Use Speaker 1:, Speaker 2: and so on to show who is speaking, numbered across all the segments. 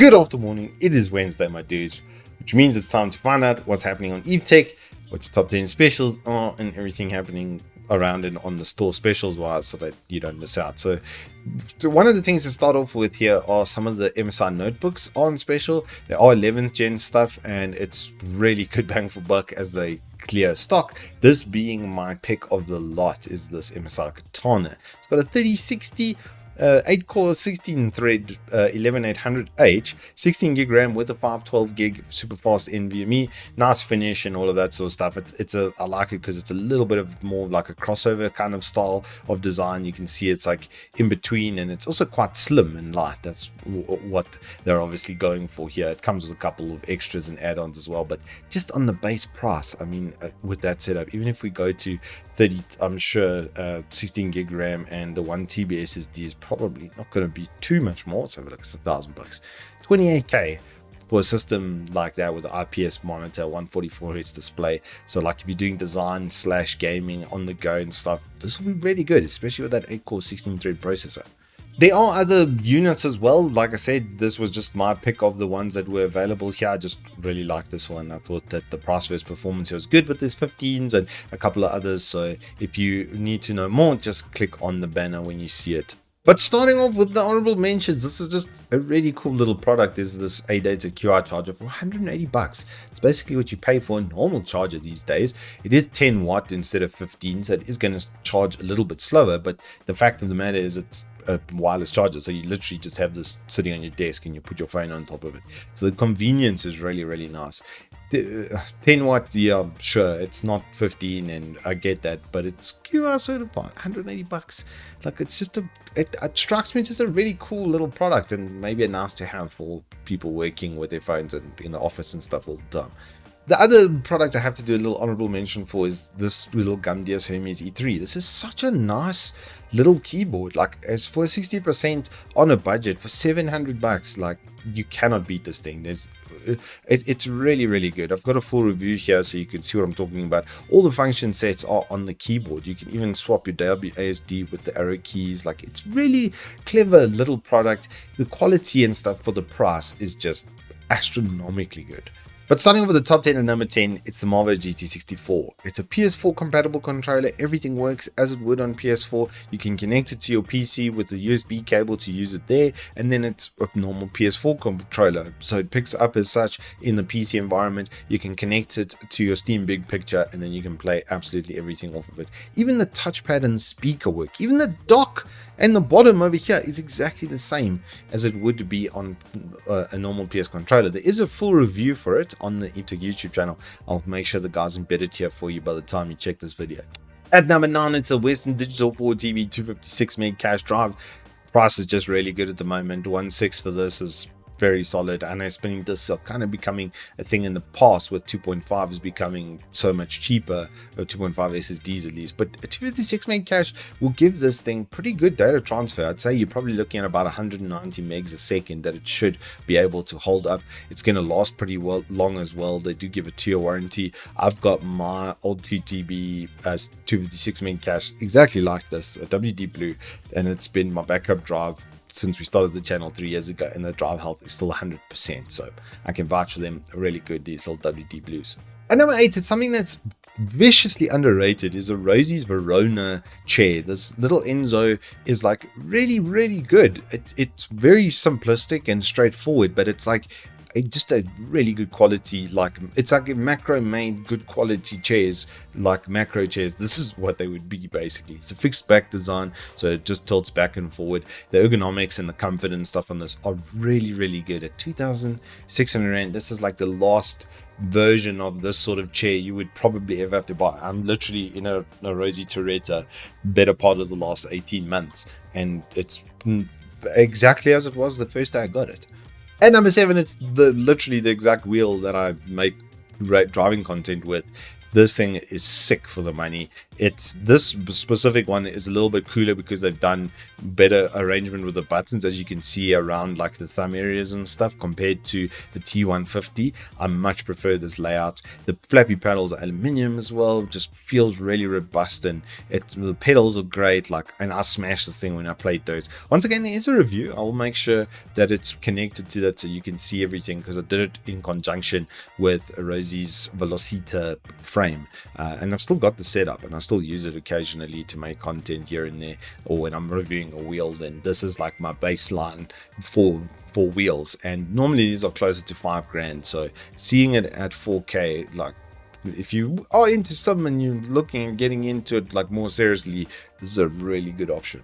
Speaker 1: Good afternoon, it is Wednesday, my dudes, which means it's time to find out what's happening on Evetech, what your top 10 specials are, and everything happening around and on the store specials wise, so that you don't miss out. So one of the things to start off with here are some of the MSI notebooks on special. They are 11th gen stuff, and it's really good bang for buck as they clear stock. This being my pick of the lot is this MSI Katana. It's got a 3060 8 core 16 thread 11800H, 16 gig RAM with a 512 gig super fast NVMe, nice finish and all of that sort of stuff. I like it because it's a little bit of more like a crossover kind of style of design. You can see it's like in between, and it's also quite slim and light. That's what they're obviously going for here. It comes with a couple of extras and add-ons as well, but just on the base price, I mean, with that setup, even if we go to 30, I'm sure 16 gig RAM and the 1 TB SSD is probably not going to be too much more. So like it's $1,000, 28k for a system like that with an IPS monitor, 144 Hz display. So like if you're doing design / gaming on the go and stuff, this will be really good, especially with that 8 core 16 thread processor. There are other units as well. Like I said, this was just my pick of the ones that were available here. I just really like this one. I thought that the price versus performance was good, but there's 15s and a couple of others. So if you need to know more, just click on the banner when you see it. But starting off with the honorable mentions, this is just a really cool little product. Is this A-Data QI charger for $180. It's basically what you pay for a normal charger these days. It is 10 watt instead of 15, so it is going to charge a little bit slower, but the fact of the matter is it's a wireless charger, so you literally just have this sitting on your desk and you put your phone on top of it. So the convenience is really nice. 10 watts, yeah, sure, it's not 15, and I get that, but it's QR certified, $180. Like, it's just it strikes me just a really cool little product, and maybe a nice to have for people working with their phones and in the office and stuff all the time. The other product I have to do a little honorable mention for is this little Gumdias Hermes E3. This is such a nice little keyboard. Like, as for 60% on a budget for $700, like, you cannot beat this thing. It's really good. I've got a full review here so you can see what I'm talking about. All the function sets are on the keyboard. You can even swap your WASD with the arrow keys. Like, it's really clever little product. The quality and stuff for the price is just astronomically good. But starting with the top 10 at number 10, it's the Marvo GT64. It's a PS4 compatible controller. Everything works as it would on PS4. You can connect it to your PC with the USB cable to use it there, and then it's a normal PS4 controller. So it picks up as such in the PC environment. You can connect it to your Steam Big Picture, and then you can play absolutely everything off of it. Even the touchpad and speaker work. Even the dock and the bottom over here is exactly the same as it would be on a normal PS controller. There is a full review for it on the Evetech YouTube channel. I'll make sure the guys embed it here for you by the time you check this video. At number 9, it's a Western Digital 4TB 256 meg cache drive. Price is just really good at the moment. 1.6 for this is very solid. I know spinning discs are kind of becoming a thing in the past, with 2.5 is becoming so much cheaper, or 2.5 SSDs at least, but a 256 meg cache will give this thing pretty good data transfer. I'd say you're probably looking at about 190 megs a second that it should be able to hold up. It's going to last pretty long as well. They do give a 2-year warranty. I've got my old 2TB as 256 meg cache exactly like this, a WD Blue, and it's been my backup drive since we started the channel 3 years ago, and the drive health is still 100%, so I can vouch for them. Really good, these little WD Blues. At number 8, it's something that's viciously underrated, is Arozzi's Verona chair. This little Enzo is like really good. It's very simplistic and straightforward, but it's like just a really good quality, like it's like a macro made good quality chairs, like macro chairs. This is what they would be basically. It's a fixed back design, so it just tilts back and forward. The ergonomics and the comfort and stuff on this are really good. At 2,600 Rand, this is like the last version of this sort of chair you would probably ever have to buy. I'm literally in a Arozzi Toretta better part of the last 18 months, and it's exactly as it was the first day I got it. At number 7, it's literally the exact wheel that I make driving content with. This thing is sick for the money. It's this specific one is a little bit cooler because they've done better arrangement with the buttons, as you can see around like the thumb areas and stuff, compared to the T150. I much prefer this layout. The flappy pedals are aluminium as well, just feels really robust, and the pedals are great. Like, and I smashed this thing when I played those. Once again, there is a review. I will make sure that it's connected to that so you can see everything, because I did it in conjunction with Arozzi's Velocita frame, and I've still got the setup, and I still use it occasionally to make content here and there, or when I'm reviewing a wheel. Then this is like my baseline for wheels, and normally these are closer to $5,000. So seeing it at 4K, like, if you are into something and you're looking and getting into it like more seriously, this is a really good option.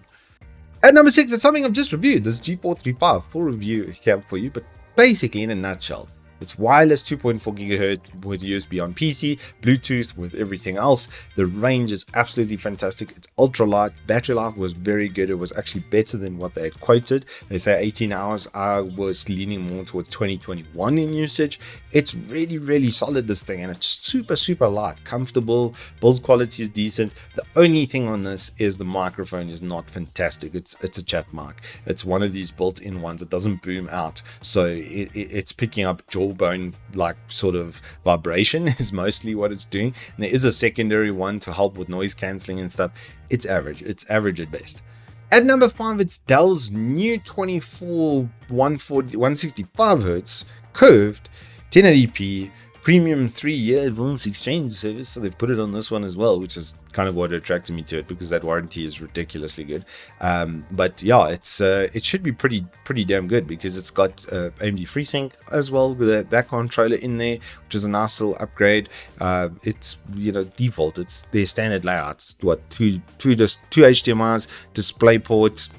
Speaker 1: At number 6, it's something I've just reviewed. This G435 full review here for you, but basically in a nutshell, it's wireless 2.4 gigahertz with USB on PC, Bluetooth with everything else. The range is absolutely fantastic. It's ultra light. Battery life was very good. It was actually better than what they had quoted. They say 18 hours. I was leaning more towards 2021 in usage. It's really, really solid, this thing, and it's super, super light, comfortable. Build quality is decent. The only thing on this is the microphone is not fantastic. It's a chat mic. It's one of these built-in ones. It doesn't boom out, so it's picking up jawbone like sort of vibration is mostly what it's doing. And there is a secondary one to help with noise cancelling and stuff. It's average. It's average at best. At number 5, it's Dell's new 24 165 Hz curved 1080p premium 3-year advanced exchange service. So they've put it on this one as well, which is kind of what attracted me to it, because that warranty is ridiculously good. But yeah, it should be pretty damn good, because it's got AMD FreeSync as well, that controller in there, which is a nice little upgrade. It's, you know, default, it's their standard layouts. What, two HDMIs, display ports,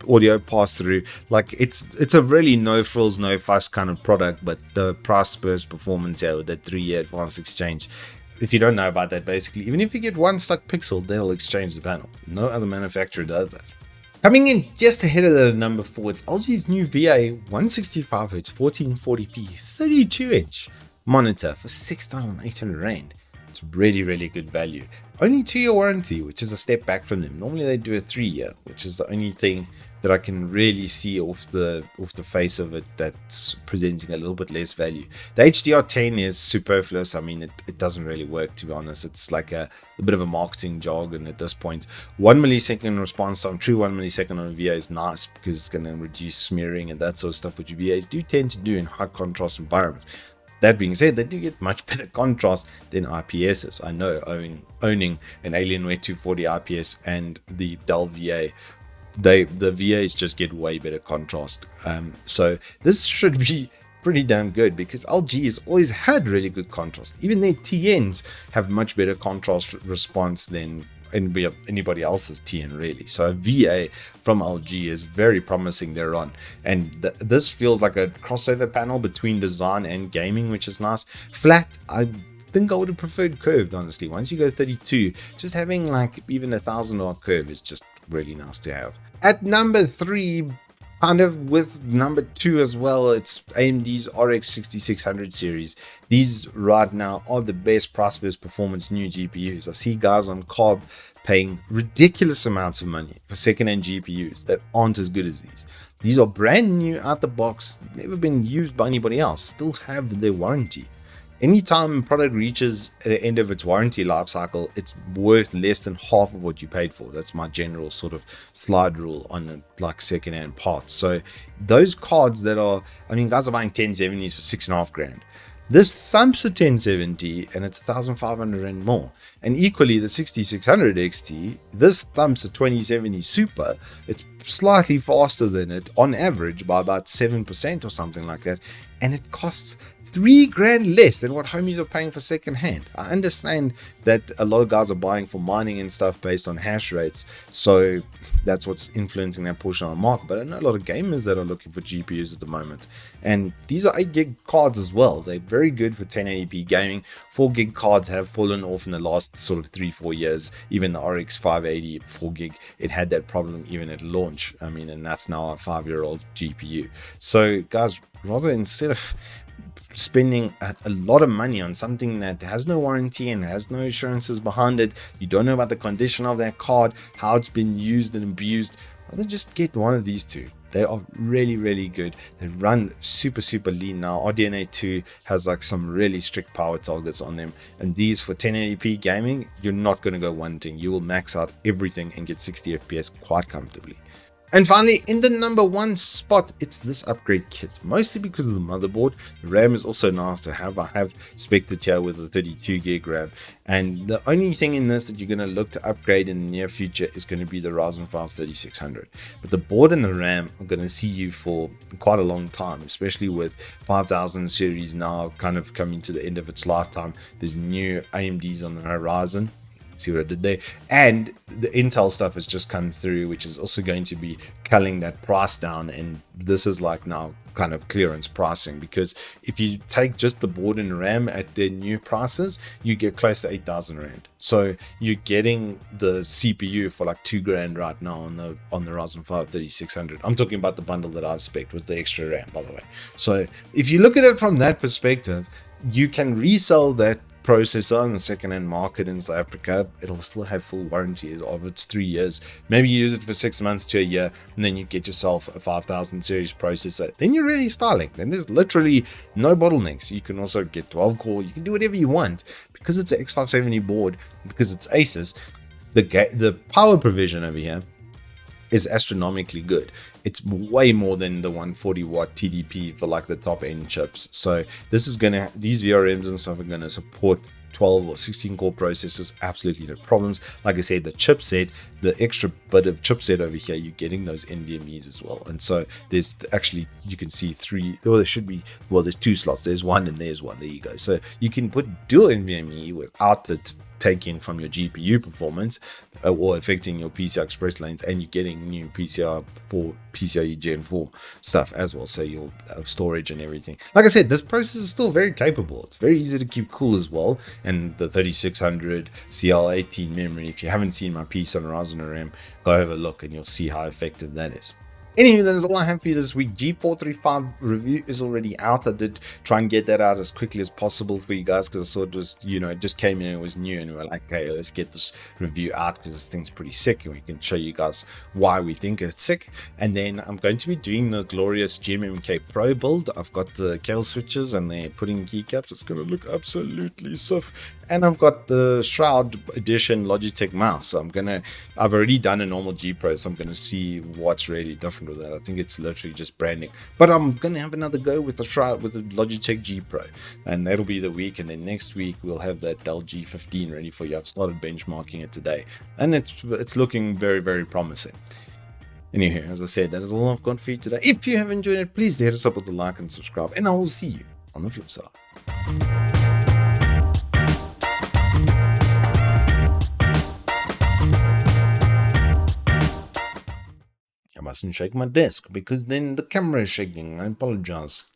Speaker 1: audio pass through. Like, it's a really no frills no fuss kind of product, but the price spurs performance here with that 3-year advanced exchange. If you don't know about that, basically, even if you get one stuck pixel, they'll exchange the panel. No other manufacturer does that. Coming in just ahead of the number 4, it's LG's new VA 165Hz 1440p 32-inch monitor for 6,800 Rand. It's really, really good value. Only 2-year warranty, which is a step back from them. Normally they do a 3-year, which is the only thing that I can really see off the face of it that's presenting a little bit less value. The HDR10 is superfluous. I mean, it doesn't really work, to be honest. It's like a bit of a marketing jargon at this point. 1 millisecond response time, true 1 millisecond on a VA is nice, because it's going to reduce smearing and that sort of stuff, which VAs do tend to do in high contrast environments. That being said, they do get much better contrast than IPSs. I know, owning an Alienware 240 IPS and the Dell VA, the VAs just get way better contrast. So this should be pretty damn good, because LG has always had really good contrast. Even their TNs have much better contrast response than anybody else's TN, really. So a VA from LG is very promising thereon, and this feels like a crossover panel between design and gaming, which is nice. Flat, I think I would have preferred curved, honestly. Once you go 32, just having like even $1,000 curve is just really nice to have. At number 3, kind of with number 2 as well, it's AMD's RX 6600 series. These right now are the best price versus performance new GPUs. I see guys on Carb paying ridiculous amounts of money for second-hand GPUs that aren't as good as these. These are brand new out the box, never been used by anybody else, still have their warranty. Anytime a product reaches the end of its warranty life cycle, it's worth less than half of what you paid for. That's my general sort of slide rule on like second-hand parts. So those cards that are, I mean, guys are buying 1070s for $6,500. This thumps a 1070 and it's 1,500 and more. And equally, the 6600 XT, this thumps a 2070 Super. It's slightly faster than it on average by about 7% or something like that. And it costs $3,000 less than what homies are paying for second hand. I understand that a lot of guys are buying for mining and stuff based on hash rates, so that's what's influencing that portion of the market. But I know a lot of gamers that are looking for GPUs at the moment, and these are 8 gig cards as well. They're very good for 1080p gaming. 4 gig cards have fallen off in the last sort of 3-4 years. Even the RX 580 4 gig, it had that problem even at launch. I mean, and that's now a 5-year-old GPU. So guys, rather, instead of spending a lot of money on something that has no warranty and has no assurances behind it. You don't know about the condition of that card, how it's been used and abused. Rather just get one of these two. They are really, really good. They run super, super lean now. RDNA 2 has like some really strict power targets on them. And these for 1080p gaming, you're not going to go wanting. You will max out everything and get 60 FPS quite comfortably. And finally, in the number 1 spot, it's this upgrade kit, mostly because of the motherboard. The RAM is also nice to have. I have spec'd it here with a 32 gig RAM, and the only thing in this that you're going to look to upgrade in the near future is going to be the Ryzen 5 3600. But the board and the RAM are going to see you for quite a long time, especially with 5000 series now kind of coming to the end of its lifetime. There's new AMDs on the horizon. See what I did there? And the Intel stuff has just come through, which is also going to be culling that price down. And this is like now kind of clearance pricing, because if you take just the board and RAM at their new prices, you get close to 8,000 Rand. So you're getting the CPU for like $2,000 right now on the Ryzen 5 3600. I'm talking about the bundle that I've spec'd with the extra RAM, by the way. So if you look at it from that perspective, you can resell that processor in the second-hand market in South Africa. It'll still have full warranty of its 3 years. Maybe you use it for 6 months to a year, and then you get yourself a 5000 series processor. Then you're really styling. Then there's literally no bottlenecks. You can also get 12 core. You can do whatever you want because it's an X570 board, because it's Asus. The power provision over here is astronomically good. It's way more than the 140 watt TDP for like the top end chips. So this is gonna, these VRMs and stuff are gonna support 12 or 16 core processors, absolutely no problems. Like I said, the chipset, the extra bit of chipset over here, you're getting those NVMEs as well. And so there's actually, you can see three, or there should be, well, there's 2 slots. There's one and there's one. There you go. So you can put dual NVMe without it taking from your GPU performance or affecting your PCI Express lanes, and you're getting new PCIe Gen 4 stuff as well, so you'll have storage and everything. Like I said, this processor is still very capable. It's very easy to keep cool as well, and the 3600 CL18 memory, if you haven't seen my piece on Ryzen RAM, go have a look and you'll see how effective that is. Anyway, that is all I have for you this week. G435 review is already out. I did try and get that out as quickly as possible for you guys because I saw it was, it just came in and it was new, and we were like, hey, let's get this review out because this thing's pretty sick and we can show you guys why we think it's sick. And then I'm going to be doing the glorious GMMK Pro build. I've got the kill switches and they're putting keycaps. It's going to look absolutely sick. And I've got the Shroud Edition Logitech mouse. So I've already done a normal G Pro, so I'm going to see what's really different with that. I think it's literally just branding, but I'm going to have another go with the Shroud, with the Logitech G Pro, and that'll be the week. And then next week we'll have that Dell G15 ready for you. I've started benchmarking it today, and it's looking very, very promising. Anyway, as I said, that is all I've got for you today. If you have enjoyed it, please hit us up with a like and subscribe, and I will see you on the flip side. I mustn't shake my desk because then the camera is shaking. I apologize.